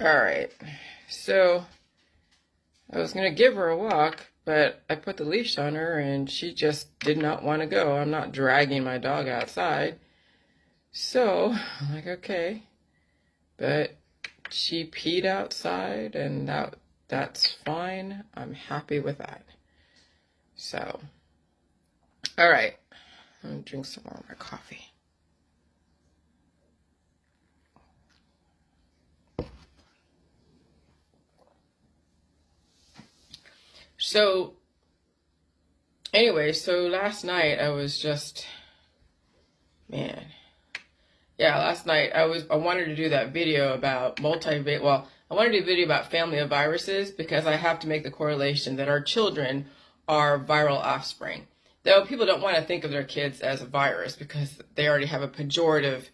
All right. So I was going to give her a walk, but I put the leash on her and she just did not want to go. I'm not dragging my dog outside. So I'm like, okay. But she peed outside and that's fine. I'm happy with that. So, all right. I'm going to drink some more of my coffee. So, anyway, so last night I was just, man. Yeah, last night I wanted to do that video about I wanted to do a video about family of viruses because I have to make the correlation that our children are viral offspring. Though people don't want to think of their kids as a virus because they already have a pejorative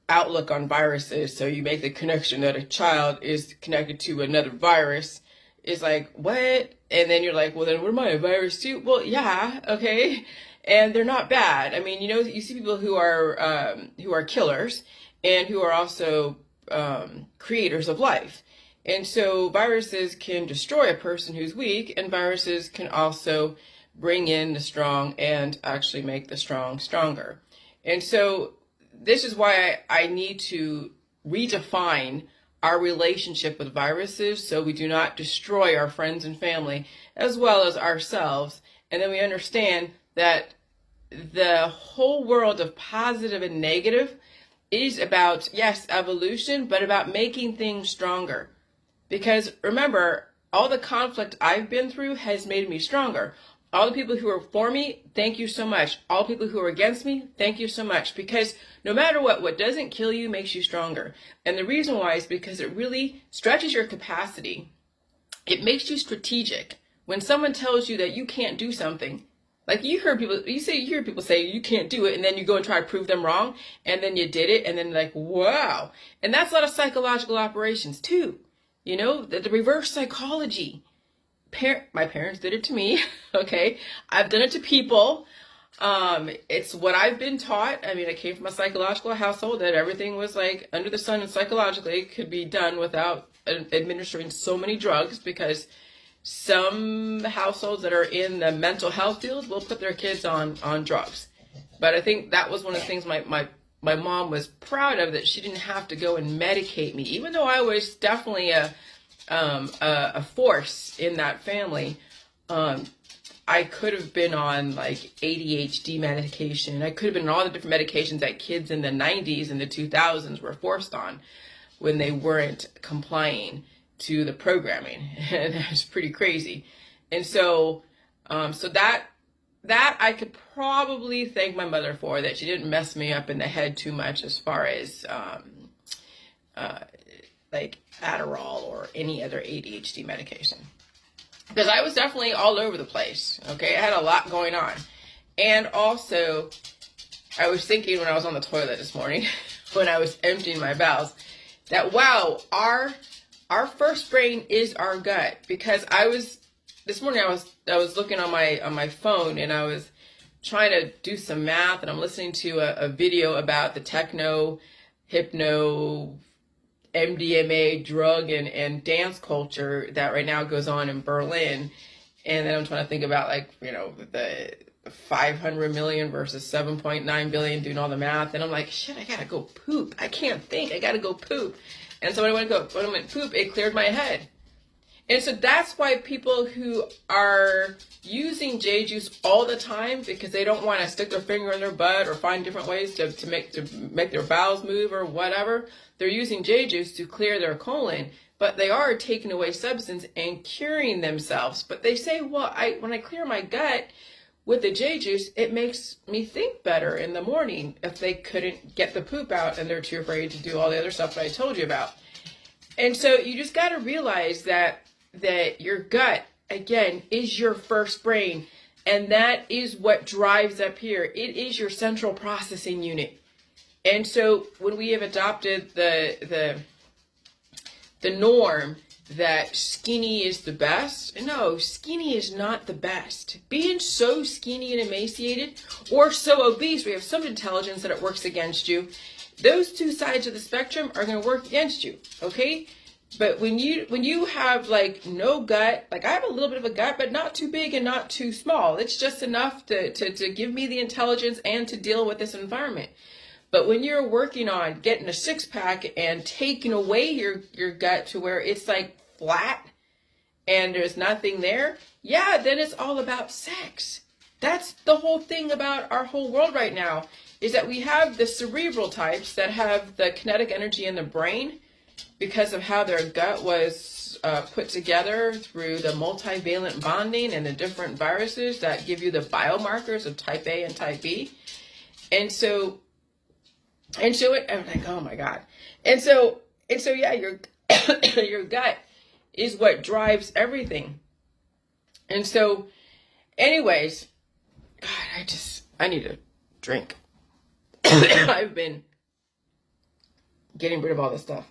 outlook on viruses. So you make the connection that a child is connected to another virus. It's like, what? And then you're like, well, then what am I, a virus too? Well, yeah, okay. And they're not bad. I mean, you see people who are killers and who are also creators of life. And so viruses can destroy a person who's weak, and viruses can also bring in the strong and actually make the strong stronger. And so this is why I need to redefine our relationship with viruses so we do not destroy our friends and family as well as ourselves. And then we understand that the whole world of positive and negative is about, yes, evolution, but about making things stronger. Because remember, all the conflict I've been through has made me stronger. All the people who are for me, thank you so much. All the people who are against me, thank you so much. Because no matter what doesn't kill you makes you stronger. And the reason why is because it really stretches your capacity. It makes you strategic. When someone tells you that you can't do something, like you hear people say you can't do it, and then you go and try to prove them wrong, and then you did it, and then like, wow. And that's a lot of psychological operations too. The reverse psychology. My parents did it to me. Okay. I've done it to people. It's what I've been taught. I mean, I came from a psychological household that everything was like under the sun and psychologically could be done without administering so many drugs, because some households that are in the mental health field will put their kids on drugs. But I think that was one of the things my mom was proud of, that she didn't have to go and medicate me, even though I was definitely a force in that family. I could have been on like ADHD medication. I could have been on all the different medications that kids in the 90s and the 2000s were forced on when they weren't complying to the programming. And that was pretty crazy. And so that I could probably thank my mother for, that she didn't mess me up in the head too much as far as like Adderall or any other ADHD medication. Because I was definitely all over the place, okay? I had a lot going on. And also, I was thinking when I was on the toilet this morning, when I was emptying my bowels, that wow, our first brain is our gut. Because this morning I was looking on my phone, and I was trying to do some math, and I'm listening to a video about the techno, hypno, MDMA drug and dance culture that right now goes on in Berlin. And then I'm trying to think about the 500 million versus 7.9 billion, doing all the math. And I'm like, shit, I gotta go poop. I can't think. I gotta go poop. And so when I went poop, it cleared my head. And so that's why people who are using J juice all the time, because they don't want to stick their finger in their butt or find different ways to make their bowels move or whatever, they're using J juice to clear their colon, but they are taking away substance and curing themselves. But they say, well, when I clear my gut with the J juice, it makes me think better in the morning, if they couldn't get the poop out and they're too afraid to do all the other stuff that I told you about. And so you just got to realize that your gut, again, is your first brain. And that is what drives up here. It is your central processing unit. And so when we have adopted the norm that skinny is the best, no, skinny is not the best. Being so skinny and emaciated, or so obese, we have so much intelligence that it works against you. Those two sides of the spectrum are going to work against you, okay? But when you have like no gut, like I have a little bit of a gut, but not too big and not too small. It's just enough to give me the intelligence and to deal with this environment. But when you're working on getting a six pack and taking away your gut to where it's like flat and there's nothing there, yeah, then it's all about sex. That's the whole thing about our whole world right now, is that we have the cerebral types that have the kinetic energy in the brain because of how their gut was put together through the multivalent bonding and the different viruses that give you the biomarkers of type A and type B. And so I'm like, oh my God. And so yeah, your your gut is what drives everything. And so anyways, God, I need a drink. I've been getting rid of all this stuff.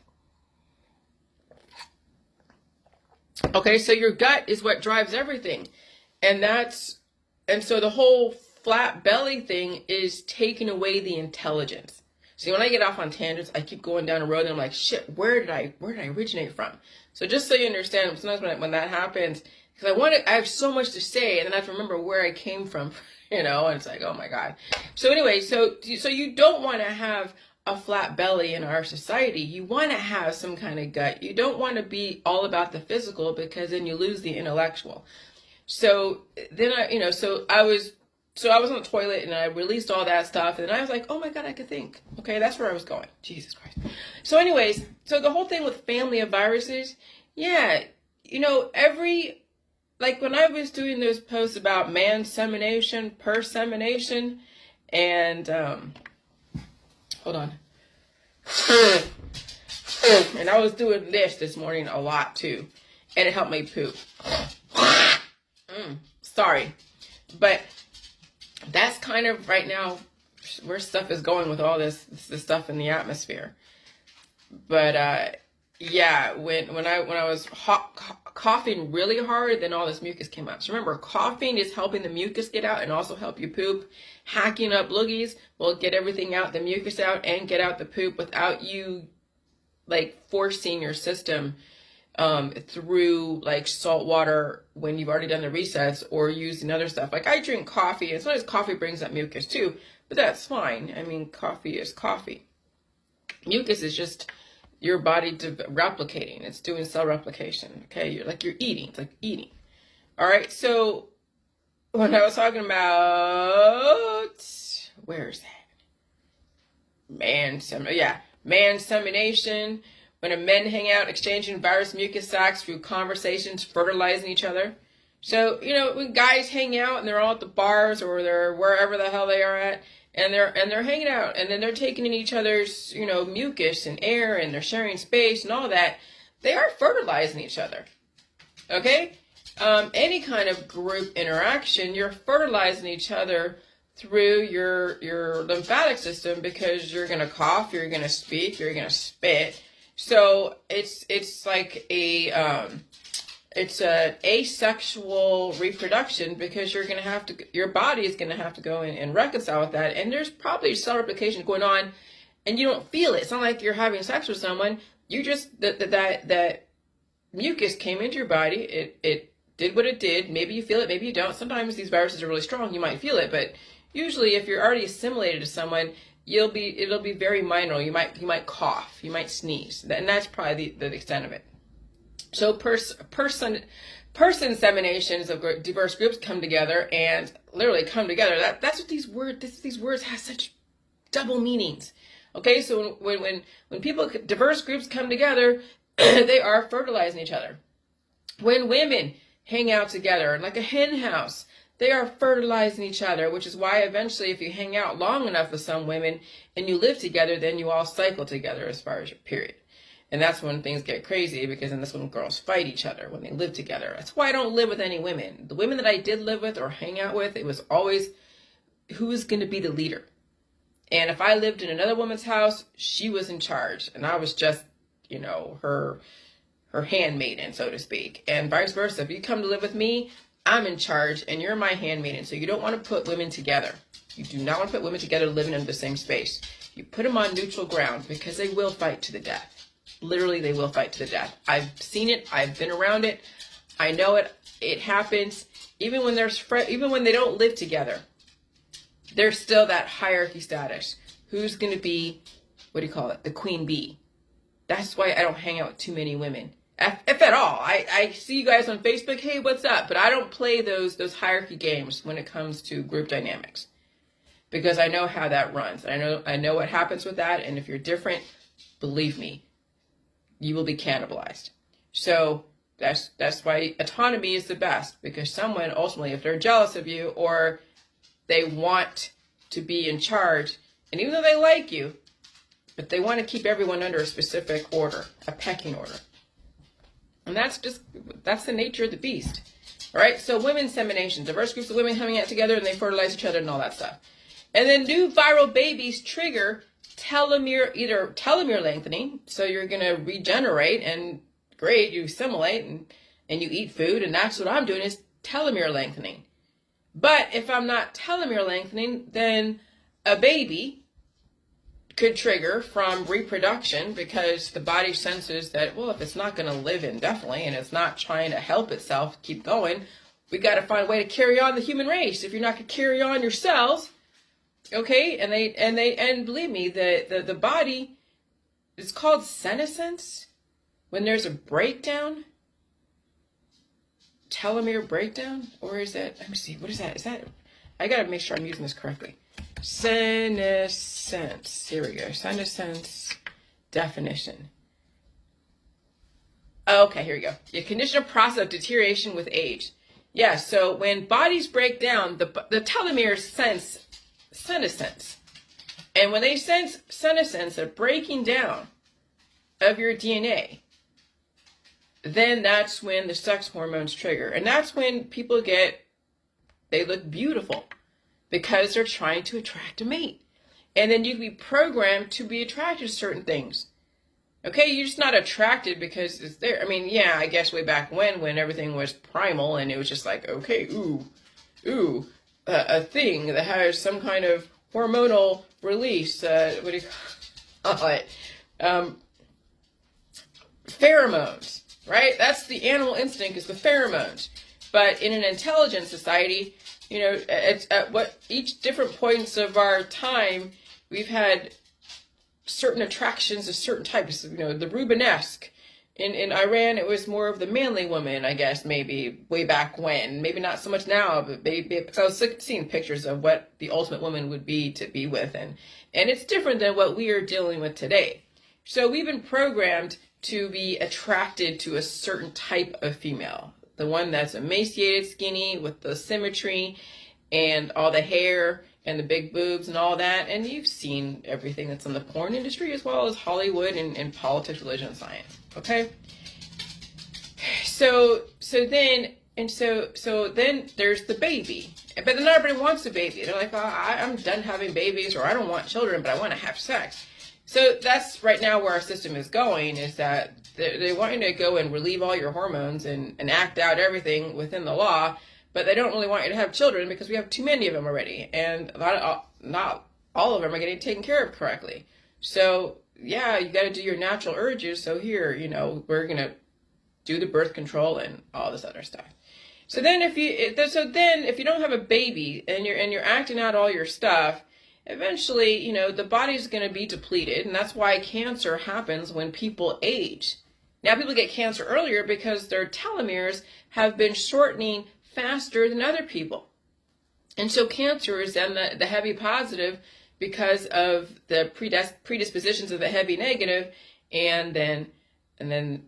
Okay, so your gut is what drives everything. And so the whole flat belly thing is taking away the intelligence. See, when I get off on tangents, I keep going down a road and I'm like, shit, where did I originate from? So just so you understand, sometimes when that happens, because I have so much to say, and then I have to remember where I came from, and it's like, oh my God. So anyway, so you don't want to have a flat belly in our society. You want to have some kind of gut. You don't want to be all about the physical, because then you lose the intellectual. So then I was on the toilet and I released all that stuff, and I was like, oh my God, I could think. Okay, that's where I was going. Jesus Christ. So anyways, so the whole thing with family of viruses, yeah, like when I was doing those posts about man-semination, persemination, and hold on. And I was doing this morning a lot too, and it helped me poop. Sorry, but that's kind of right now where stuff is going with all this stuff in the atmosphere. But yeah, when I was coughing really hard, then all this mucus came out. So remember, coughing is helping the mucus get out and also help you poop. Hacking up loogies will get everything out, the mucus out, and get out the poop without you like forcing your system through like salt water when you've already done the resets, or using other stuff. Like I drink coffee, and sometimes coffee brings up mucus too, but that's fine. I mean, coffee is coffee. Mucus is just your body replicating. It's doing cell replication. Okay, you're eating. It's like eating. All right. So when I was talking about, where is that? Man-semination. When men hang out, exchanging virus mucus sacs through conversations, fertilizing each other. So, when guys hang out and they're all at the bars or they're wherever the hell they are at, and they're hanging out, and then they're taking in each other's, mucus and air, and they're sharing space and all that, they are fertilizing each other. Okay? Any kind of group interaction, you're fertilizing each other through your lymphatic system, because you're going to cough, you're going to speak, you're going to spit. So it's like it's an asexual reproduction, because your body is going to have to go in and reconcile with that. And there's probably cell replication going on, and you don't feel it. It's not like you're having sex with someone. You just, that mucus came into your body. It did what it did. Maybe you feel it, maybe you don't. Sometimes these viruses are really strong. You might feel it, but usually if you're already assimilated to someone, it'll be very minor. You might cough, you might sneeze, and that's probably the extent of it. So person seminations of diverse groups come together, and literally come together. That's what these words have such double meanings. Okay, so when diverse groups come together, they are fertilizing each other. When women hang out together like a hen house, they are fertilizing each other, which is why eventually, if you hang out long enough with some women and you live together, then you all cycle together as far as your period. And that's when things get crazy, because then that's when girls fight each other when they live together. That's why I don't live with any women. The women that I did live with or hang out with, it was always who's going to be the leader. And if I lived in another woman's house, she was in charge, and I was just, her handmaiden, so to speak. And vice versa. If you come to live with me, I'm in charge and you're my handmaiden. So you don't want to put women together. You do not want to put women together living in the same space. You put them on neutral ground, because they will fight to the death. Literally, they will fight to the death. I've seen it. I've been around it. I know it. It happens. Even when they don't live together, there's still that hierarchy status. Who's going to be, what do you call it, the queen bee? That's why I don't hang out with too many women. If at all. I see you guys on Facebook, hey, what's up? But I don't play those hierarchy games when it comes to group dynamics, because I know how that runs. I know what happens with that, and if you're different, believe me, you will be cannibalized. So that's why autonomy is the best, because someone ultimately, if they're jealous of you or they want to be in charge, and even though they like you, but they want to keep everyone under a specific order, a pecking order. And that's the nature of the beast. All right, so women insemination, diverse groups of women coming out together and they fertilize each other and all that stuff. And then new viral babies trigger either telomere lengthening, so you're going to regenerate, and great, you assimilate and you eat food, and that's what I'm doing, is telomere lengthening. But if I'm not telomere lengthening, then a baby could trigger from reproduction, because the body senses that, well, if it's not going to live indefinitely and it's not trying to help itself keep going, we got to find a way to carry on the human race. If you're not going to carry on your cells, okay, and believe me, the body, it's called senescence. When there's a breakdown, telomere breakdown, or is that, let me see, what is that? Is that, I got to make sure I'm using this correctly. Senescence. Here we go. Senescence definition. Okay, here we go. The condition of process of deterioration with age. Yeah, so when bodies break down, the telomeres sense senescence. And when they sense senescence, a breaking down of your DNA, then that's when the sex hormones trigger. And that's when people they look beautiful, because they're trying to attract a mate. And then you can be programmed to be attracted to certain things. Okay, you're just not attracted because it's there. I mean, yeah, I guess way back when everything was primal and it was just like, okay, a thing that has some kind of hormonal release. What do you call it? Pheromones, right? That's the animal instinct, is the pheromones. But in an intelligent society, you know, at what each different points of our time, we've had certain attractions of certain types. You know, the Rubenesque. In Iran, it was more of the manly woman, I guess, maybe way back when. Maybe not so much now, but maybe, because I was seeing pictures of what the ultimate woman would be to be with, and it's different than what we are dealing with today. So we've been programmed to be attracted to a certain type of female. The one that's emaciated, skinny, with the symmetry and all the hair and the big boobs and all that. And you've seen everything that's in the porn industry, as well as Hollywood and politics, religion, and science. Okay? So then there's the baby. But then everybody wants a baby. They're like, oh, I'm done having babies, or I don't want children, but I want to have sex. So that's right now where our system is going, is that they want you to go and relieve all your hormones and act out everything within the law, but they don't really want you to have children because we have too many of them already, and not all of them are getting taken care of correctly. So yeah, you got to do your natural urges. So here, you know, we're gonna do the birth control and all this other stuff. So then if you don't have a baby and you're acting out all your stuff, eventually, you know, the body's going to be depleted, and that's why cancer happens when people age. Now, people get cancer earlier because their telomeres have been shortening faster than other people. And so cancer is then the heavy positive because of the predispositions of the heavy negative, and then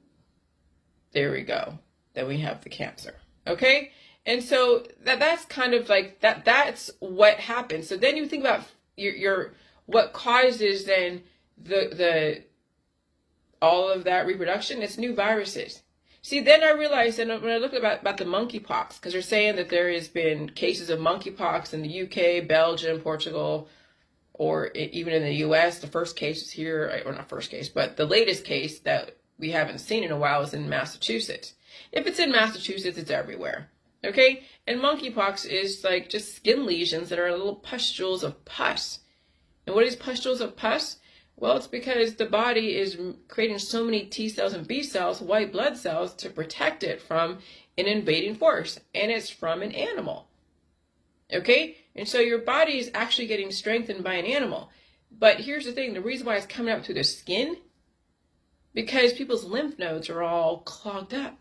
there we go. Then we have the cancer. Okay? And so that's kind of like that's what happens. So then you think about your what causes then the all of that reproduction. It's new viruses. See, then I realized, and when I looked about the monkeypox, because they're saying that there has been cases of monkeypox in the UK, Belgium, Portugal, or even in the US. The first case is here, or not first case, but the latest case that we haven't seen in a while is in Massachusetts. If it's in Massachusetts, it's everywhere. Okay? And monkeypox is like just skin lesions that are little pustules of pus. And what is pustules of pus? Well, it's because the body is creating so many T cells and B cells, white blood cells, to protect it from an invading force. And it's from an animal. Okay? And so your body is actually getting strengthened by an animal. But here's the thing, the reason why it's coming out through the skin, because people's lymph nodes are all clogged up.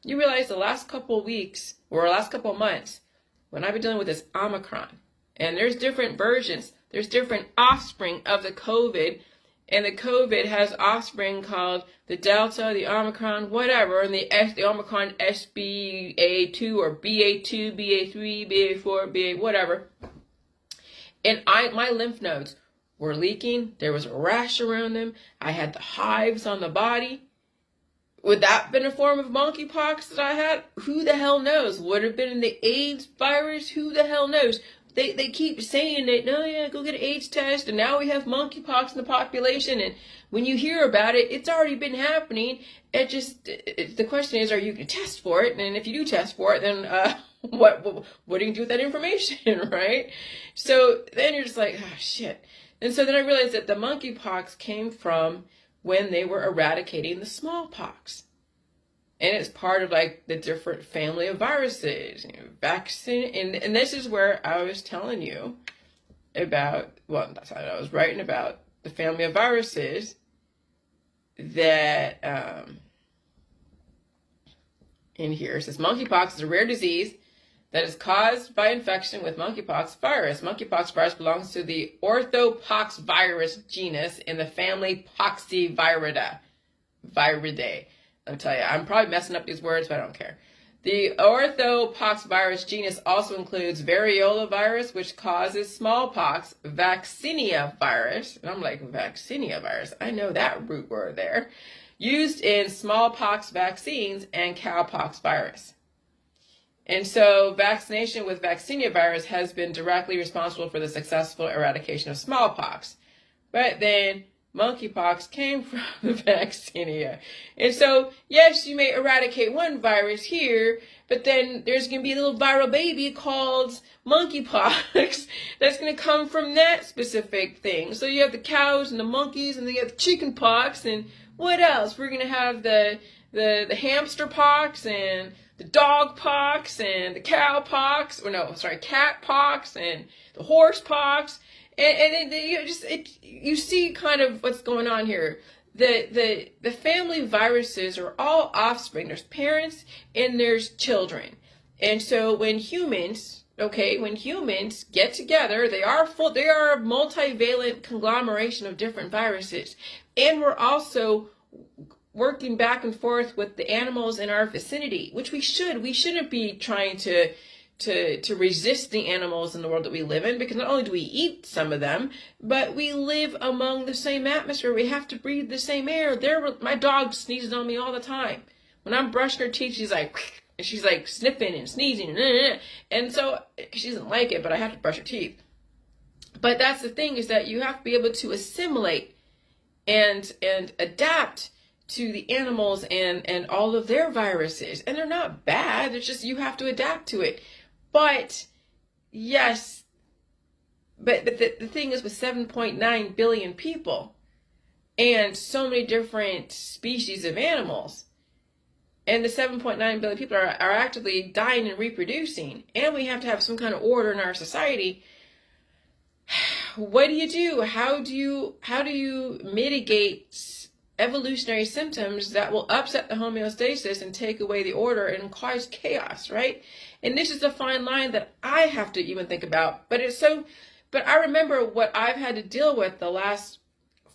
You realize the last couple of weeks, or last couple of months, when I've been dealing with this Omicron, and there's different versions, there's different offspring of the COVID, and the COVID has offspring called the Delta, the Omicron, whatever, and the Omicron SBA2 or BA2, BA3, BA4, BA whatever. And my lymph nodes were leaking. There was a rash around them. I had the hives on the body. Would that have been a form of monkeypox that I had? Who the hell knows? Would it have been the AIDS virus? Who the hell knows? They keep saying that, no, yeah, go get an AIDS test, and now we have monkeypox in the population. And when you hear about it, it's already been happening. The question is, are you going to test for it? And if you do test for it, then what do you do with that information, right? So then you're just like, oh, shit. And so then I realized that the monkeypox came from when they were eradicating the smallpox. And it's part of like the different family of viruses, vaccine. And this is where I was telling you about, well, that's how I was writing about the family of viruses that, in here, it says monkeypox is a rare disease that is caused by infection with monkeypox virus. Monkeypox virus belongs to the orthopoxvirus genus in the family Poxviridae. Let me tell you, I'm probably messing up these words, but I don't care. The orthopoxvirus genus also includes variola virus, which causes smallpox, vaccinia virus, and I'm like, vaccinia virus, I know that root word there, used in smallpox vaccines, and cowpox virus. And so vaccination with vaccinia virus has been directly responsible for the successful eradication of smallpox. But then monkeypox came from the vaccinia. And so, yes, you may eradicate one virus here, but then there's going to be a little viral baby called monkeypox that's going to come from that specific thing. So you have the cows and the monkeys, and then you have the chicken pox, and what else? We're going to have the hamster pox, and the dog pox, and the cow pox, cat pox, and the horse pox. And you see kind of what's going on here. The family viruses are all offspring. There's parents and there's children. And so when humans get together, they are a multivalent conglomeration of different viruses. And we're also working back and forth with the animals in our vicinity, which we should. We shouldn't be trying to resist the animals in the world that we live in, because not only do we eat some of them, but we live among the same atmosphere. We have to breathe the same air. My dog sneezes on me all the time. When I'm brushing her teeth, she's like sniffing and sneezing, and so she doesn't like it, but I have to brush her teeth. But that's the thing, is that you have to be able to assimilate and adapt to the animals and all of their viruses. And they're not bad. It's just you have to adapt to it. But yes, but the thing is, with 7.9 billion people and so many different species of animals, and the 7.9 billion people are actively dying and reproducing, and we have to have some kind of order in our society, what do you do? How do you mitigate evolutionary symptoms that will upset the homeostasis and take away the order and cause chaos, right? And this is a fine line that I have to even think about. But I remember what I've had to deal with the last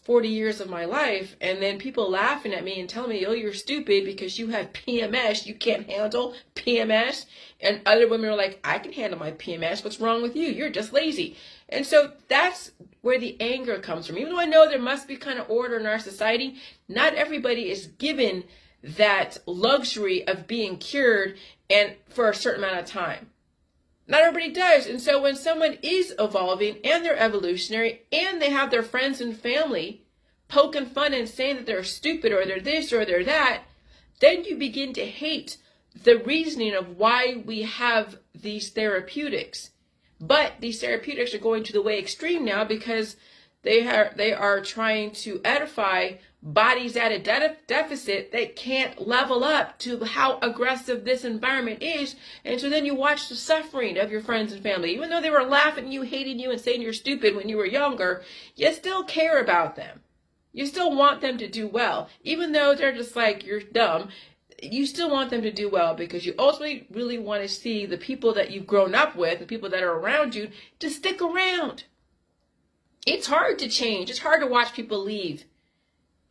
40 years of my life, and then people laughing at me and telling me, oh, you're stupid because you have PMS, you can't handle PMS. And other women are like, I can handle my PMS, what's wrong with you? You're just lazy. And so that's where the anger comes from. Even though I know there must be kind of order in our society, not everybody is given that luxury of being cured and for a certain amount of time. Not everybody does. And so when someone is evolving and they're evolutionary and they have their friends and family poking fun and saying that they're stupid or they're this or they're that, then you begin to hate the reasoning of why we have these therapeutics. But these therapeutics are going to the way extreme now, because They are trying to edify bodies at a deficit that can't level up to how aggressive this environment is. And so then you watch the suffering of your friends and family. Even though they were laughing at you, hating you, and saying you're stupid when you were younger, you still care about them. You still want them to do well. Even though they're just like, you're dumb, you still want them to do well because you ultimately really want to see the people that you've grown up with, the people that are around you, to stick around. It's hard to change. It's hard to watch people leave.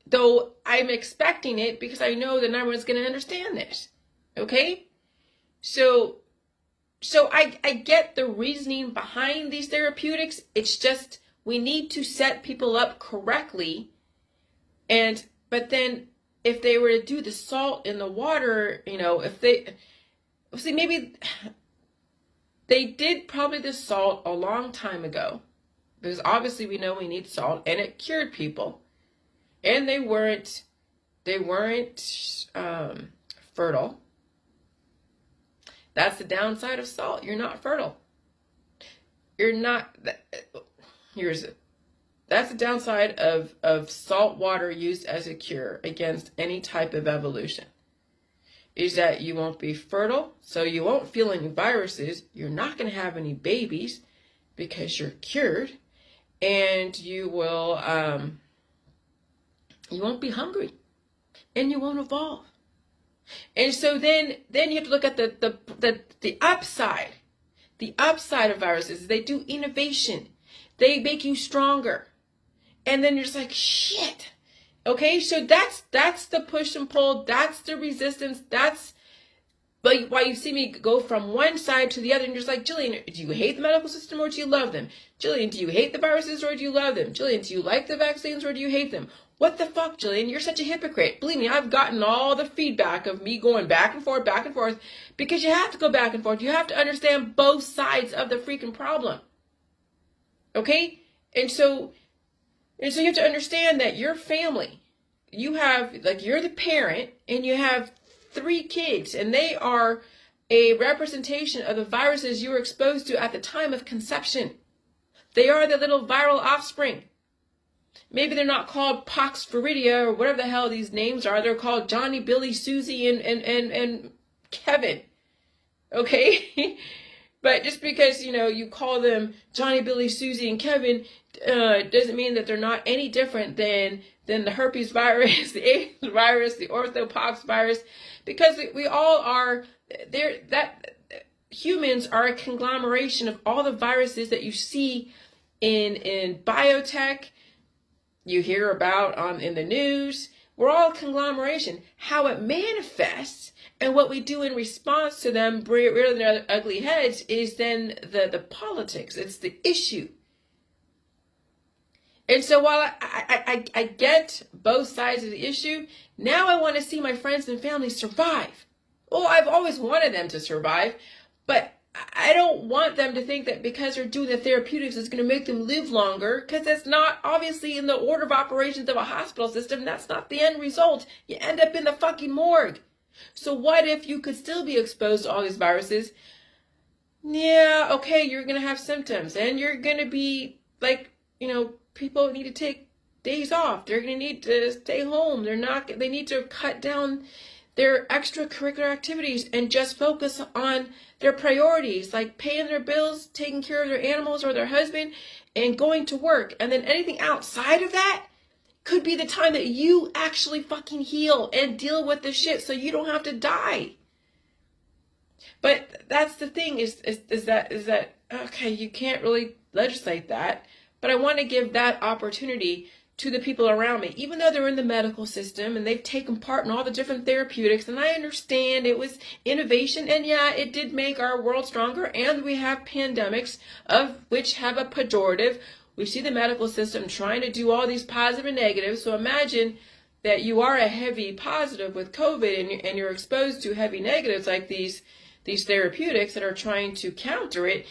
Though I'm expecting it because I know that no one's going to understand this. Okay? So I get the reasoning behind these therapeutics. It's just we need to set people up correctly. But then if they were to do the salt in the water, maybe they did probably the salt a long time ago. Because obviously we know we need salt, and it cured people, and they weren't fertile. That's the downside of salt. You're not fertile. That's the downside of salt water used as a cure against any type of evolution. Is that you won't be fertile, so you won't feel any viruses. You're not going to have any babies because you're cured. And you will, you won't be hungry, and you won't evolve. And so then you have to look at the upside. The upside of viruses, they do innovation. They make you stronger. And then you're just like, shit. Okay, so that's the push and pull. That's the resistance. That's why you see me go from one side to the other, and you're just like, Jillian, do you hate the medical system or do you love them? Jillian, do you hate the viruses or do you love them? Jillian, do you like the vaccines or do you hate them? What the fuck, Jillian? You're such a hypocrite. Believe me, I've gotten all the feedback of me going back and forth, because you have to go back and forth. You have to understand both sides of the freaking problem. Okay? And so you have to understand that your family, you're the parent, and you have 3 kids, and they are a representation of the viruses you were exposed to at the time of conception. They are the little viral offspring. Maybe they're not called Pox Viridia or whatever the hell these names are. They're called Johnny, Billy, Susie, and Kevin. Okay? But just because, you call them Johnny, Billy, Susie, and Kevin doesn't mean that they're not any different than the herpes virus, the AIDS virus, the orthopox virus, because we all are there. That humans are a conglomeration of all the viruses that you see in biotech, you hear about in the news. We're all a conglomeration. How it manifests and what we do in response to them rearing their ugly heads is then the politics. It's the issue. And so while I get both sides of the issue, now I want to see my friends and family survive. Well, I've always wanted them to survive, but I don't want them to think that because they're doing the therapeutics, it's going to make them live longer, because that's not obviously in the order of operations of a hospital system. That's not the end result. You end up in the fucking morgue. So what if you could still be exposed to all these viruses? Yeah, okay, you're going to have symptoms, and you're going to be like, people need to take days off. They're going to need to stay home. They need to cut down their extracurricular activities and just focus on their priorities, like paying their bills, taking care of their animals or their husband, and going to work. And then anything outside of that could be the time that you actually fucking heal and deal with the shit so you don't have to die. But that's the thing is that okay, you can't really legislate that, but I want to give that opportunity to the people around me, even though they're in the medical system and they've taken part in all the different therapeutics. And I understand it was innovation, and yeah, it did make our world stronger, and we have pandemics of which have a pejorative. We see the medical system trying to do all these positive and negatives. So imagine that you are a heavy positive with COVID, and you're exposed to heavy negatives like these therapeutics that are trying to counter it.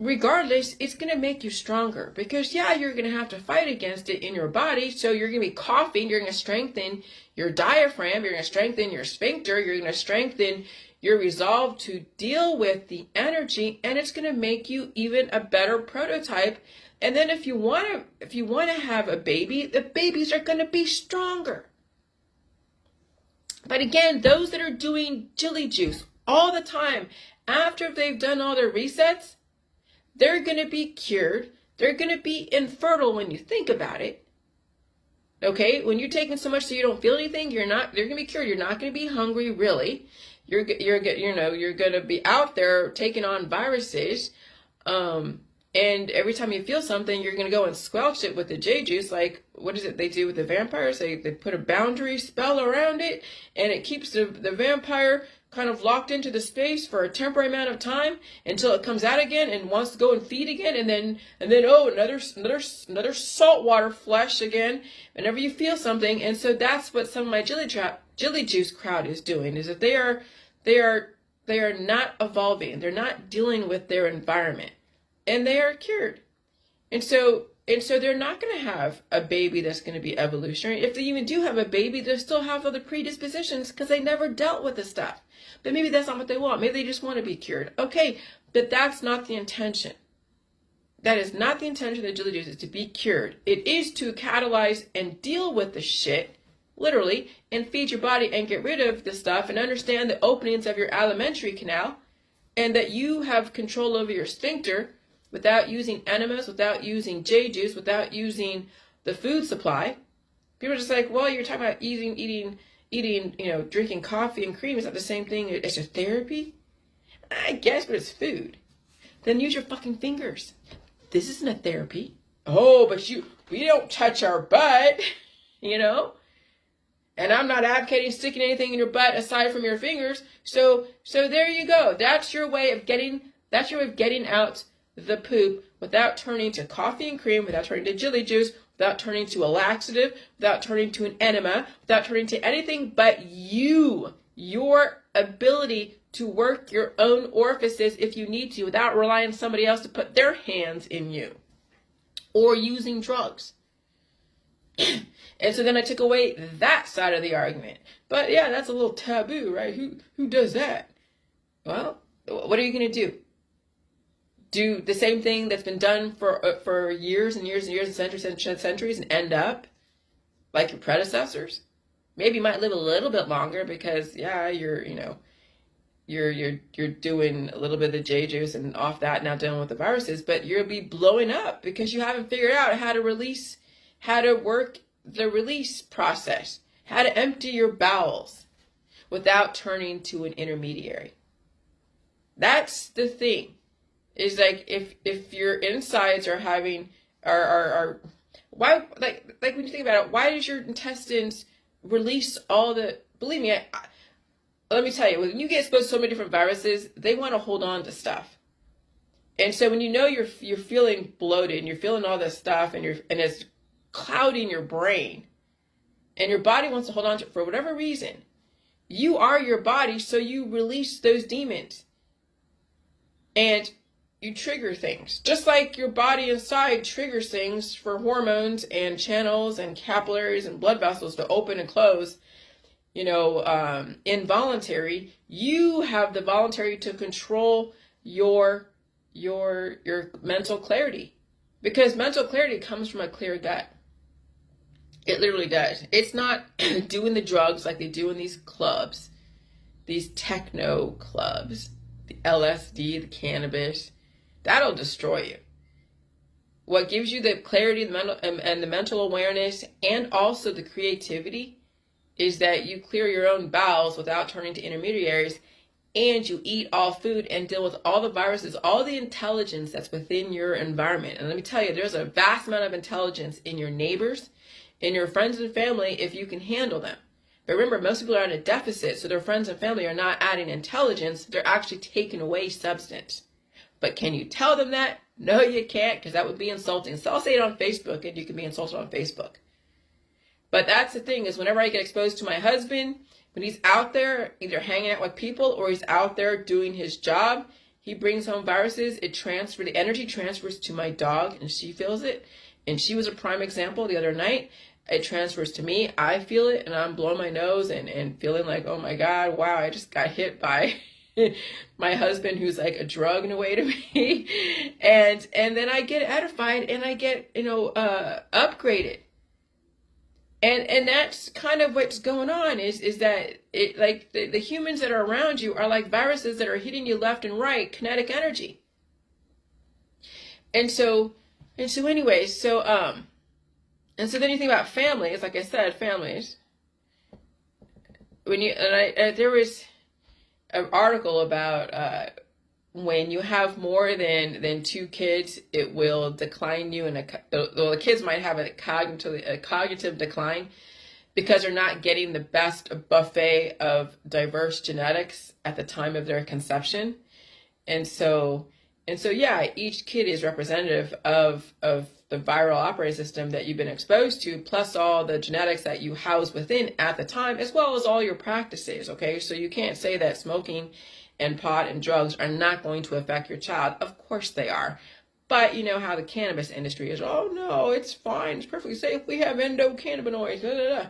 Regardless, it's going to make you stronger, because yeah, you're going to have to fight against it in your body. So you're going to be coughing, you're going to strengthen your diaphragm, you're going to strengthen your sphincter, you're going to strengthen your resolve to deal with the energy, and it's going to make you even a better prototype. And then if you want to have a baby, the babies are going to be stronger. But again, those that are doing Jilly Juice all the time, after they've done all their resets, they're going to be cured. They're going to be infertile when you think about it. Okay, when you're taking so much so you don't feel anything, they're going to be cured. You're not going to be hungry, really. You're going to be out there taking on viruses. And every time you feel something, you're going to go and squelch it with the J juice. Like, what is it they do with the vampires? They put a boundary spell around it, and it keeps the vampire kind of locked into the space for a temporary amount of time until it comes out again and wants to go and feed again, and then another saltwater flesh again whenever you feel something. And so that's what some of my Jilly Juice crowd is doing, is that they are not evolving. They're not dealing with their environment, and they are cured. And so they're not going to have a baby that's going to be evolutionary. If they even do have a baby, they still have other predispositions because they never dealt with the stuff. But maybe that's not what they want. Maybe they just want to be cured. Okay, but that's not the intention. That is not the intention of the Jilly Juice, is to be cured. It is to catalyze and deal with the shit, literally, and feed your body and get rid of the stuff and understand the openings of your alimentary canal, and that you have control over your sphincter without using enemas, without using J juice, without using the food supply. People are just like, well, you're talking about eating, drinking coffee and cream. Is that the same thing as a therapy? I guess, but it's food. Then use your fucking fingers. This isn't a therapy. Oh, but we don't touch our butt, And I'm not advocating sticking anything in your butt aside from your fingers. So there you go. That's your way of getting out the poop without turning to coffee and cream, without turning to Jilly Juice, without turning to a laxative, without turning to an enema, without turning to anything but your ability to work your own orifices if you need to, without relying on somebody else to put their hands in you or using drugs. And so then I took away that side of the argument. But yeah, that's a little taboo, right? Who does that? Well, what are you going to do? Do the same thing that's been done for years and years and years and centuries and end up like your predecessors? Maybe you might live a little bit longer because you're doing a little bit of the J juice and off that, now dealing with the viruses, but you'll be blowing up because you haven't figured out how to work the release process, how to empty your bowels without turning to an intermediary. That's the thing. Is like if your insides are why, like when you think about it, why does your intestines release all the, believe me, let me tell you, when you get exposed to so many different viruses, they want to hold on to stuff. And so when you're feeling bloated and you're feeling all this stuff and it's clouding your brain and your body wants to hold on to it for whatever reason, you are your body, so you release those demons. And you trigger things, just like your body inside triggers things for hormones and channels and capillaries and blood vessels to open and close, involuntary. You have the voluntary to control your mental clarity, because mental clarity comes from a clear gut. It literally does. It's not doing the drugs like they do in these clubs, these techno clubs, the LSD, the cannabis. That'll destroy you. What gives you the clarity, the mental awareness, and also the creativity is that you clear your own bowels without turning to intermediaries, and you eat all food and deal with all the viruses, all the intelligence that's within your environment. And let me tell you, there's a vast amount of intelligence in your neighbors, in your friends and family, if you can handle them. But remember, most people are in a deficit, so their friends and family are not adding intelligence, they're actually taking away substance. But can you tell them that? No, you can't, because that would be insulting. So I'll say it on Facebook, and you can be insulted on Facebook. But that's the thing, is whenever I get exposed to my husband, when he's out there either hanging out with people or he's out there doing his job, he brings home viruses. The energy transfers to my dog, and she feels it. And she was a prime example the other night. it transfers to me. I feel it and I'm blowing my nose and feeling like, oh my God, wow, I just got hit by my husband who's like a drug in a way to me. And then I get edified and I get, upgraded. And that's kind of what's going on is that it like the humans that are around you are like viruses that are hitting you left and right, kinetic energy. And so anyways, and so then you think about families, like I said, families. There was an article about when you have more than 2 kids, it will decline you, and the kids might have a cognitive decline because they're not getting the best buffet of diverse genetics at the time of their conception. And so yeah, each kid is representative of the viral operating system that you've been exposed to, plus all the genetics that you house within at the time, as well as all your practices, okay? So you can't say that smoking and pot and drugs are not going to affect your child. Of course they are. But you know how the cannabis industry is, oh no, it's fine, it's perfectly safe, we have endocannabinoids, da, da, da.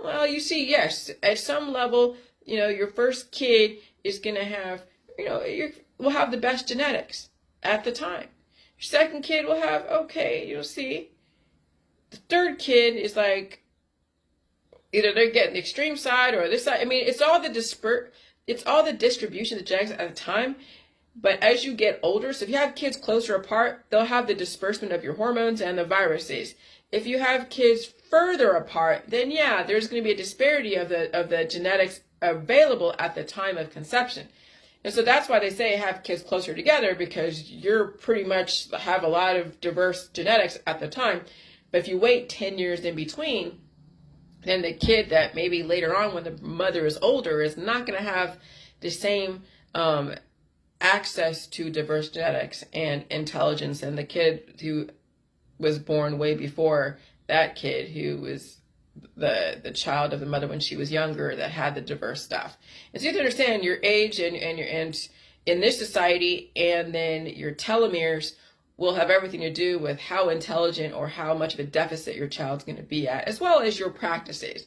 Well, you see, yes, at some level, your first kid is going to have, will have the best genetics at the time. Your second kid will have, okay, you'll see. The third kid is like, either they're getting the extreme side or this side. I mean, it's all the distribution of the genetics at the time. But as you get older, so if you have kids closer apart, they'll have the disbursement of your hormones and the viruses. If you have kids further apart, then yeah, there's going to be a disparity of the genetics available at the time of conception. And so that's why they say have kids closer together, because you're pretty much have a lot of diverse genetics at the time. But if you wait 10 years in between, then the kid that maybe later on when the mother is older is not going to have the same access to diverse genetics and intelligence, and the kid who was born way before that kid who was the child of the mother when she was younger that had the diverse stuff. And so you have to understand your age and in this society, and then your telomeres will have everything to do with how intelligent or how much of a deficit your child's going to be at, as well as your practices.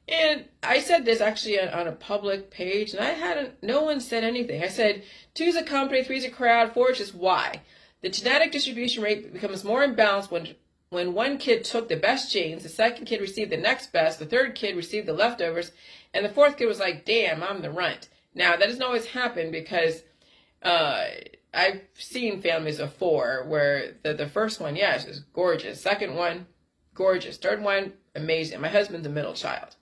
And I said this actually on a public page, and no one said anything. I said, 2 is a company, 3 is a crowd, 4 is just why. The genetic distribution rate becomes more imbalanced when one kid took the best genes, the second kid received the next best, the third kid received the leftovers, and the fourth kid was like, damn, I'm the runt. Now, that doesn't always happen because I've seen families of 4 where the first one, yes, is gorgeous. Second one, gorgeous. Third one, amazing. My husband's a middle child.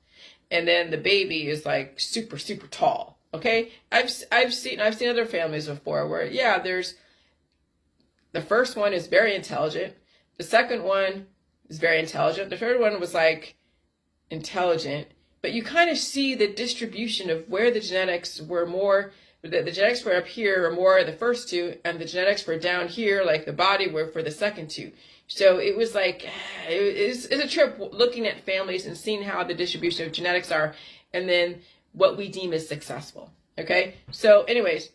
And then the baby is like super, super tall. Okay? I've seen other families of 4 where, yeah, the first one is very intelligent. The second one is very intelligent. The third one was like intelligent. But you kind of see the distribution of where the genetics were more. The genetics were up here are more the first 2, and the genetics were down here, like the body, were for the second 2. So it was like, it's a trip looking at families and seeing how the distribution of genetics are, and then what we deem as successful. Okay? So anyways,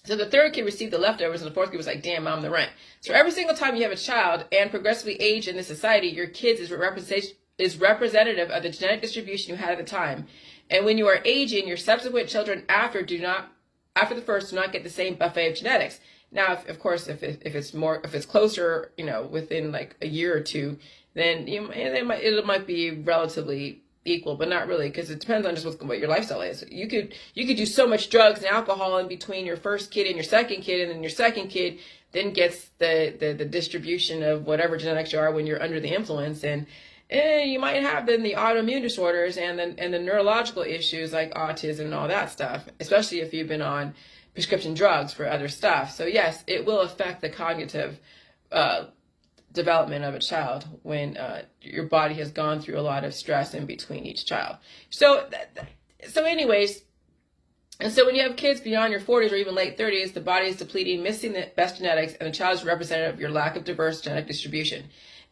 so the third kid received the leftovers, and the fourth kid was like, damn, I'm the runt. So every single time you have a child and progressively age in this society, your kids is representative of the genetic distribution you had at the time. And when you are aging, your subsequent children after the first do not get the same buffet of genetics. Now, if it's closer, within like a year or 2, then it might be relatively equal, but not really, because it depends on just what your lifestyle is. You could do so much drugs and alcohol in between your first kid and your second kid, and then your second kid then gets the distribution of whatever genetics you are when you're under the influence, and you might have then the autoimmune disorders and the neurological issues like autism and all that stuff, especially if you've been on prescription drugs for other stuff. So yes, it will affect the cognitive development of a child when your body has gone through a lot of stress in between each child. So anyways, and so when you have kids beyond your 40s or even late 30s, the body is depleting, missing the best genetics, and the child is representative of your lack of diverse genetic distribution.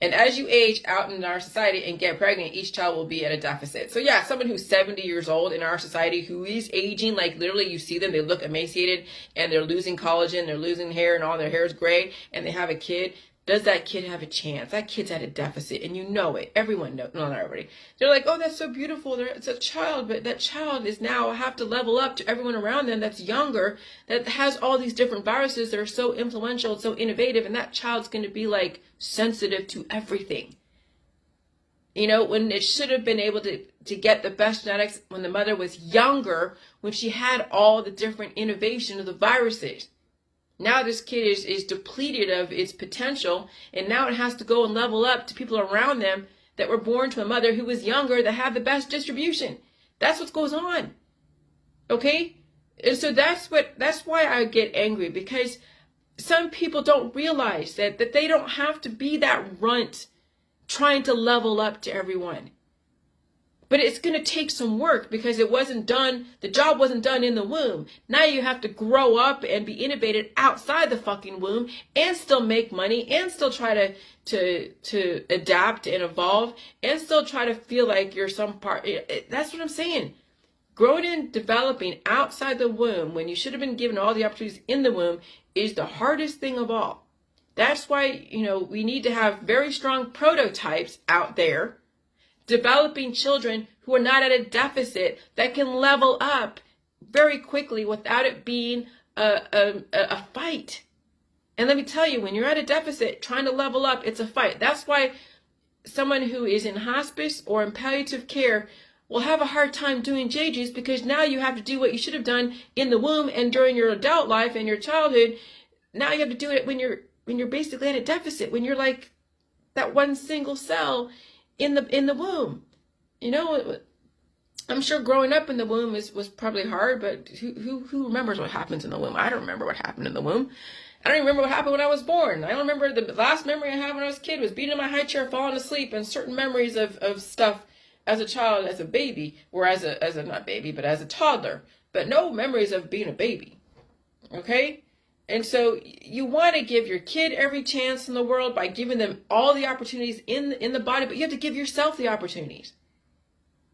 And as you age out in our society and get pregnant, each child will be at a deficit. So yeah, someone who's 70 years old in our society who is aging, like literally you see them, they look emaciated and they're losing collagen, they're losing hair and all their hair is gray, and they have a kid, does that kid have a chance? That kid's at a deficit, and you know it. Everyone knows. No, not everybody. They're like, oh, that's so beautiful. It's a child, but that child is now have to level up to everyone around them that's younger, that has all these different viruses that are so influential, so innovative, and that child's going to be like sensitive to everything. You know, when it should have been able to get the best genetics when the mother was younger, when she had all the different innovation of the viruses. Now this kid is depleted of its potential, and now it has to go and level up to people around them that were born to a mother who was younger, that had the best distribution. That's what goes on. Okay? And so that's why I get angry, because some people don't realize that they don't have to be that runt trying to level up to everyone. But it's going to take some work, because it wasn't done, the job wasn't done in the womb. Now you have to grow up and be innovated outside the fucking womb, and still make money, and still try to adapt and evolve, and still try to feel like you're some part. That's what I'm saying. Growing and developing outside the womb, when you should have been given all the opportunities in the womb, is the hardest thing of all. That's why, you know, we need to have very strong prototypes out there, developing children who are not at a deficit, that can level up very quickly without it being a fight. And let me tell you, when you're at a deficit trying to level up, it's a fight. That's why someone who is in hospice or in palliative care will have a hard time doing JGs, because now you have to do what you should have done in the womb and during your adult life and your childhood. Now you have to do it when you're basically at a deficit, when you're like that one single cell in the womb. You know, I'm sure growing up in the womb was probably hard, but who remembers what happens in the womb? I don't remember what happened in the womb. I don't even remember what happened when I was born. I don't remember. The last memory I have when I was a kid was being in my high chair, falling asleep, and certain memories of stuff as a child, as a baby, or as a not baby, but as a toddler, but no memories of being a baby. Okay? And so you want to give your kid every chance in the world by giving them all the opportunities in the body, but you have to give yourself the opportunities.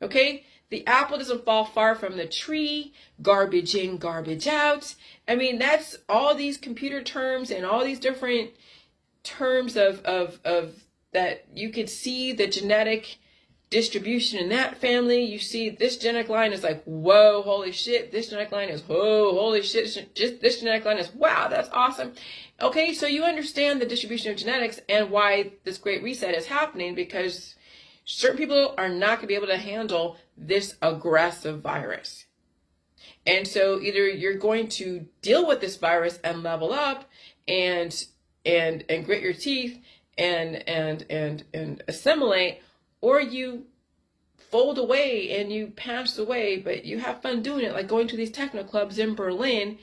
Okay? The apple doesn't fall far from the tree, garbage in, garbage out. I mean, that's all these computer terms and all these different terms of that you could see the genetic distribution in that family. You see this genetic line is like, whoa, holy shit. This genetic line is, whoa, holy shit. Just this genetic line is, wow, that's awesome. Okay, so you understand the distribution of genetics and why this great reset is happening, because certain people are not going to be able to handle this aggressive virus. And so either you're going to deal with this virus and level up and grit your teeth and assimilate, or you fold away and you pass away, but you have fun doing it, like going to these techno clubs in Berlin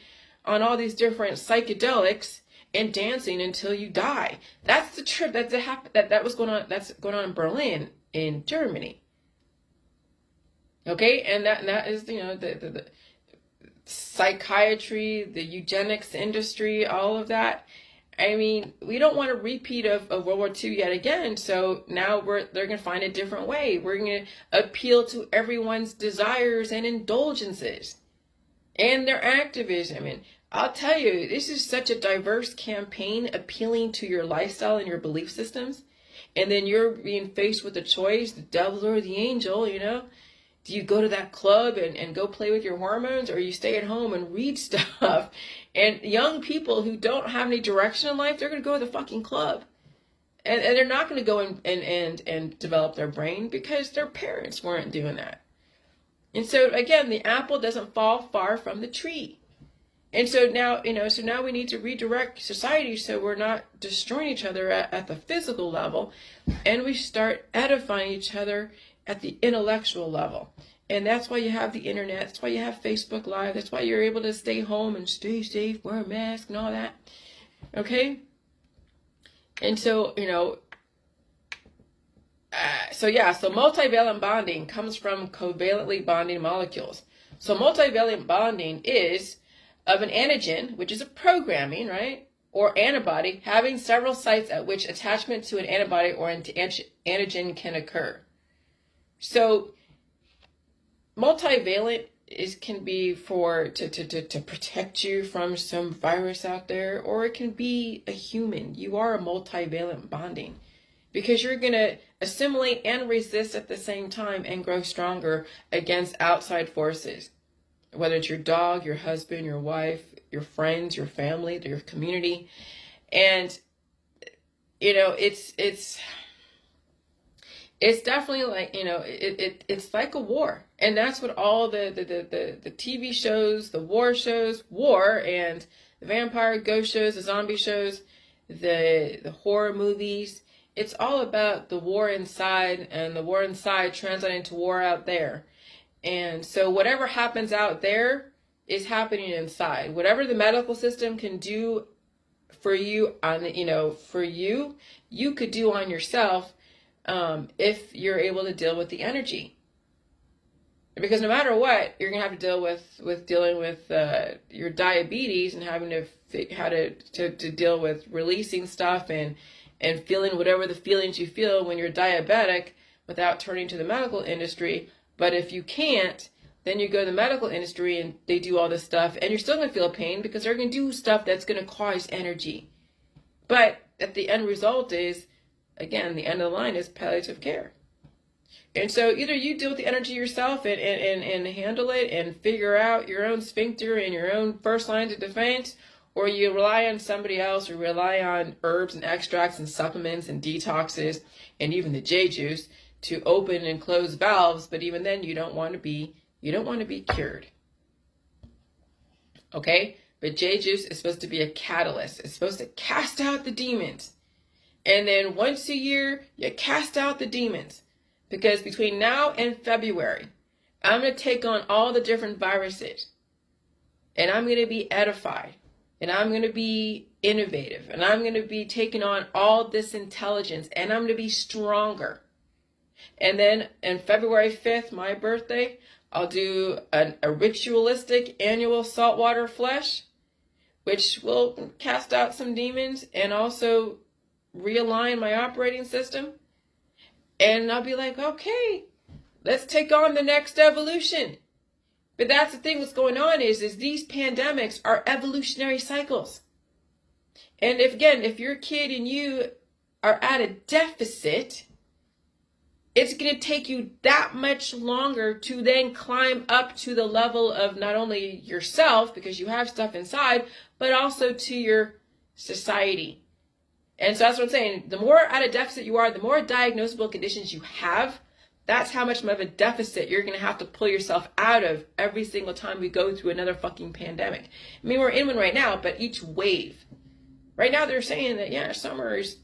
on all these different psychedelics and dancing until you die. That's the trip that was going on. That's going on in Berlin, in Germany. Okay, and that is, you know, the psychiatry, the eugenics industry, all of that. I mean, we don't want a repeat of World War II yet again. So now they're going to find a different way. We're going to appeal to everyone's desires and indulgences and their activism. And I'll tell you, this is such a diverse campaign, appealing to your lifestyle and your belief systems. And then you're being faced with a choice, the devil or the angel, you know. Do you go to that club and go play with your hormones, or you stay at home and read stuff? And young people who don't have any direction in life, they're going to go to the fucking club. And they're not going to go and develop their brain, because their parents weren't doing that. And so, again, the apple doesn't fall far from the tree. And so now, you know, now we need to redirect society so we're not destroying each other at the physical level, and we start edifying each other at the intellectual level. And that's why you have the internet. That's why you have Facebook Live. That's why you're able to stay home and stay safe, wear a mask and all that. Okay? And so, you know, so multivalent bonding comes from covalently bonding molecules. So multivalent bonding is of an antigen, which is a programming, right? Or antibody, having several sites at which attachment to an antibody or an antigen can occur. So multivalent can be to protect you from some virus out there, or it can be a human. You are a multivalent bonding, because you're going to assimilate and resist at the same time and grow stronger against outside forces, whether it's your dog, your husband, your wife, your friends, your family, your community. And it's definitely like, it's like a war. And that's what all the TV shows, the war and the vampire ghost shows, the zombie shows, the horror movies, it's all about the war inside, and the war inside translating to war out there. And so whatever happens out there is happening inside. Whatever the medical system can do for you you could do on yourself, if you're able to deal with the energy. Because no matter what, you're gonna have to deal with dealing with your diabetes, and having to deal with releasing stuff and feeling whatever the feelings you feel when you're diabetic, without turning to the medical industry. But if you can't, then you go to the medical industry and they do all this stuff, and you're still going to feel pain because they're going to do stuff that's going to cause energy. But at the end result is, again, the end of the line is palliative care. And so either you deal with the energy yourself and handle it and figure out your own sphincter and your own first lines of defense, or you rely on somebody else, or rely on herbs and extracts and supplements and detoxes and even the J juice to open and close valves. But even then, you don't want to be cured. Okay? But J juice is supposed to be a catalyst. It's supposed to cast out the demons. And then once a year, you cast out the demons. Because between now and February, I'm going to take on all the different viruses. And I'm going to be edified. And I'm going to be innovative. And I'm going to be taking on all this intelligence. And I'm going to be stronger. And then on February 5th, my birthday, I'll do a ritualistic annual saltwater flush, which will cast out some demons and also realign my operating system. And I'll be like, okay, let's take on the next evolution. But that's the thing, what's going on is these pandemics are evolutionary cycles. And if your kid and you are at a deficit, it's going to take you that much longer to then climb up to the level of not only yourself, because you have stuff inside, but also to your society. And so that's what I'm saying. The more at a deficit you are, the more diagnosable conditions you have, that's how much of a deficit you're going to have to pull yourself out of every single time we go through another fucking pandemic. I mean, we're in one right now, but each wave. Right now they're saying that, summer is,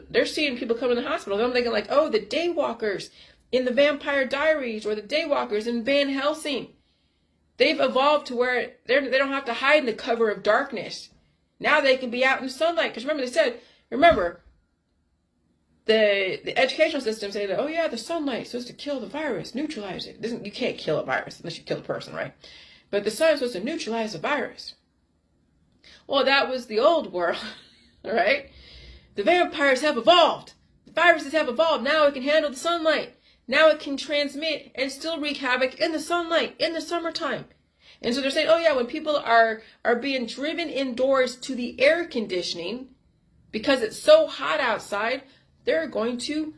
they're seeing people come to the hospital. I'm thinking like, oh, the daywalkers in the Vampire Diaries, or the daywalkers in Van Helsing. They've evolved to where they don't have to hide in the cover of darkness. Now they can be out in the sunlight. Because remember, the educational system say that, oh yeah, the sunlight's supposed to kill the virus, neutralize it. You can't kill a virus unless you kill a person, right? But the sun's supposed to neutralize the virus. Well, that was the old world, all right? The vampires have evolved. The viruses have evolved. Now it can handle the sunlight. Now it can transmit and still wreak havoc in the sunlight, in the summertime. And so they're saying, oh yeah, when people are being driven indoors to the air conditioning because it's so hot outside, they're going to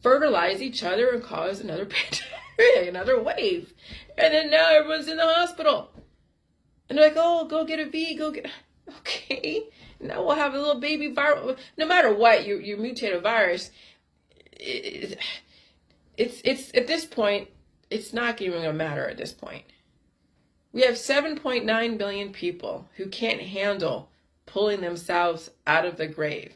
fertilize each other and cause another pandemic, another wave. And then now everyone's in the hospital. And they're like, oh, go get a V, okay. Now we'll have a little baby virus. No matter what, you mutate a virus. It's at this point, it's not even a matter at this point. We have 7.9 billion people who can't handle pulling themselves out of the grave.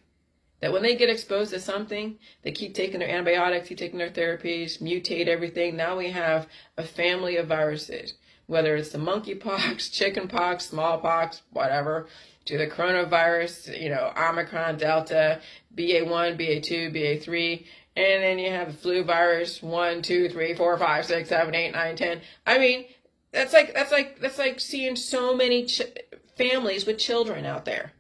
That when they get exposed to something, they keep taking their antibiotics, keep taking their therapies, mutate everything. Now we have a family of viruses, whether it's the monkeypox, chickenpox, smallpox, whatever, to the coronavirus, Omicron, Delta, BA1, BA2, BA3, and then you have the flu virus, 1, 2, 3, 4, 5, 6, 7, 8, 9, 10. I mean, that's like seeing so many families with children out there.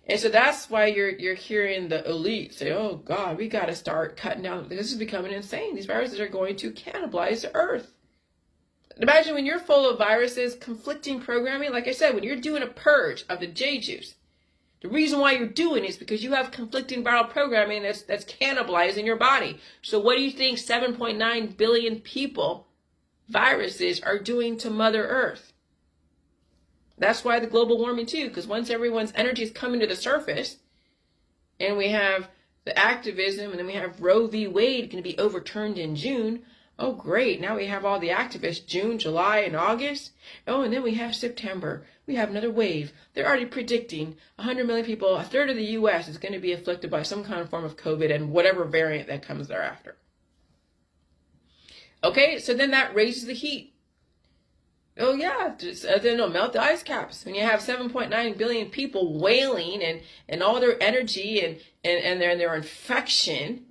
And so that's why you're hearing the elite say, oh God, we got to start cutting down. This is becoming insane. These viruses are going to cannibalize the earth. Imagine when you're full of viruses, conflicting programming. Like I said, when you're doing a purge of the J juice, the reason why you're doing it is because you have conflicting viral programming that's cannibalizing your body. So what do you think 7.9 billion people, viruses, are doing to Mother Earth? That's why the global warming too, because once everyone's energy is coming to the surface, and we have the activism, and then we have Roe v. Wade going to be overturned in June. Oh, great. Now we have all the activists, June, July, and August. Oh, and then we have September. We have another wave. They're already predicting 100 million people, a third of the U.S. is going to be afflicted by some kind of form of COVID and whatever variant that comes thereafter. Okay, so then that raises the heat. Oh, yeah, then it'll melt the ice caps. When you have 7.9 billion people wailing and all their energy and their infection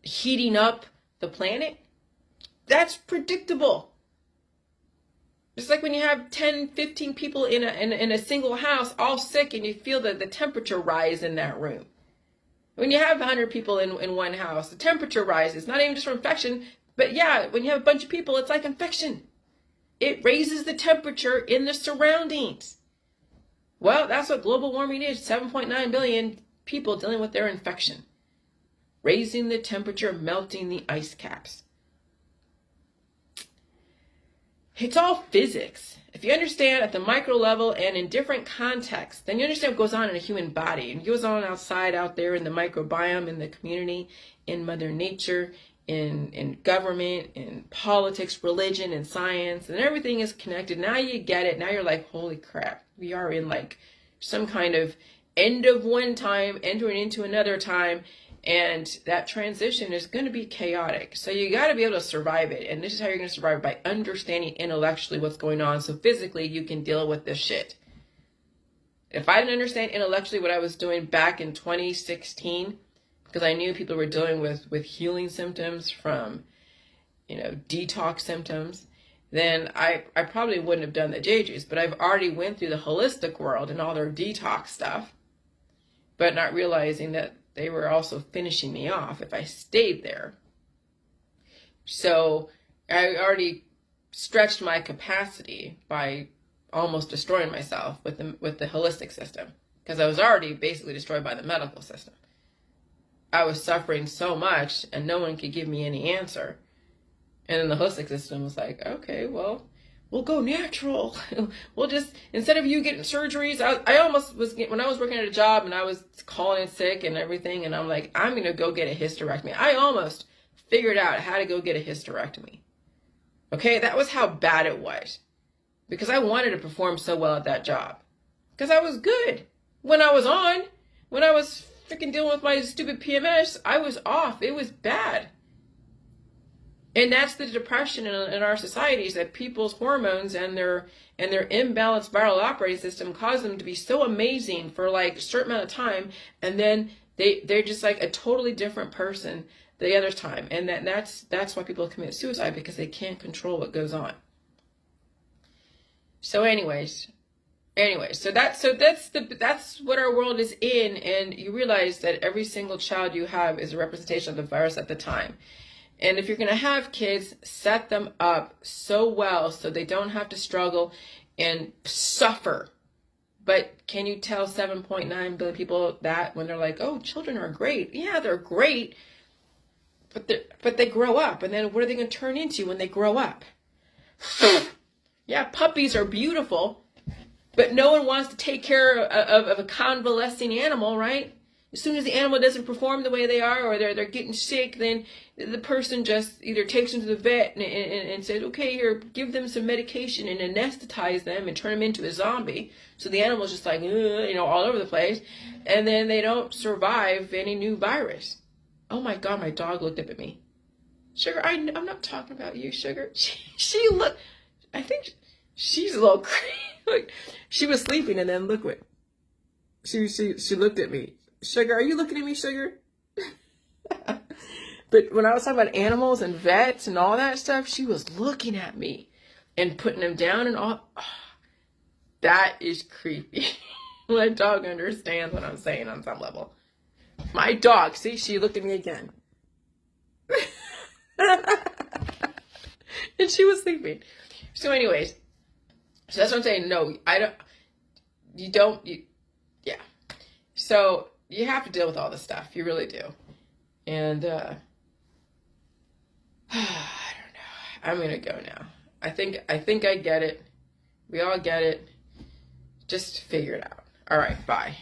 heating up the planet, that's predictable. Just like when you have 10, 15 people in a single house all sick and you feel the temperature rise in that room. When you have 100 people in one house, the temperature rises, not even just from infection, but yeah, when you have a bunch of people, it's like infection. It raises the temperature in the surroundings. Well, that's what global warming is. 7.9 billion people dealing with their infection. Raising the temperature, melting the ice caps. It's all physics. If you understand at the micro level and in different contexts, then you understand what goes on in a human body. And it goes on outside, out there in the microbiome, in the community, in Mother Nature, in government, in politics, religion, and science, and everything is connected. Now you get it. Now you're like, holy crap, we are in like some kind of end of one time, entering into another time, and that transition is going to be chaotic. So you got to be able to survive it, and this is how you're going to survive, by understanding intellectually what's going on, so physically you can deal with this shit. If I didn't understand intellectually what I was doing back in 2016, because I knew people were dealing with healing symptoms from, detox symptoms, then I probably wouldn't have done the JJs. But I've already went through the holistic world and all their detox stuff, but not realizing that they were also finishing me off if I stayed there. So I already stretched my capacity by almost destroying myself with the holistic system, because I was already basically destroyed by the medical system. I was suffering so much and no one could give me any answer. And then the holistic system was like, okay, well, we'll go natural. We'll just, instead of you getting surgeries, I almost was, when I was working at a job and I was calling in sick and everything, and I'm like, I'm going to go get a hysterectomy. I almost figured out how to go get a hysterectomy. Okay, that was how bad it was. Because I wanted to perform so well at that job. Because I was good. When I was freaking dealing with my stupid PMS, I was off. It was bad. And that's the depression in our societies, that people's hormones and their imbalanced viral operating system cause them to be so amazing for like a certain amount of time, and then they're just like a totally different person the other time. And that's why people commit suicide, because they can't control what goes on. So so that's what our world is in, and you realize that every single child you have is a representation of the virus at the time. And if you're going to have kids, set them up so well so they don't have to struggle and suffer. But can you tell 7.9 billion people that when they're like, oh, children are great? Yeah, they're great, but they grow up, and then what are they going to turn into when they grow up? Yeah, puppies are beautiful, but no one wants to take care of a convalescing animal, right? As soon as the animal doesn't perform the way they are, or they're getting sick, then the person just either takes them to the vet and says, okay, here, give them some medication and anesthetize them and turn them into a zombie. So the animal's just like, all over the place. And then they don't survive any new virus. Oh my God, my dog looked up at me. Sugar, I'm not talking about you, Sugar. She looked, I think she's a little crazy. Like, she was sleeping, and then look what, she looked at me. Sugar, are you looking at me, Sugar? But when I was talking about animals and vets and all that stuff, she was looking at me and putting them down and all. Oh, that is creepy. My dog understands what I'm saying on some level. My dog, see, she looked at me again. And she was sleeping. So anyways, so that's what I'm saying. No, yeah. So you have to deal with all this stuff. You really do. And I don't know. I'm gonna go now. I think I get it. We all get it. Just figure it out. All right, bye.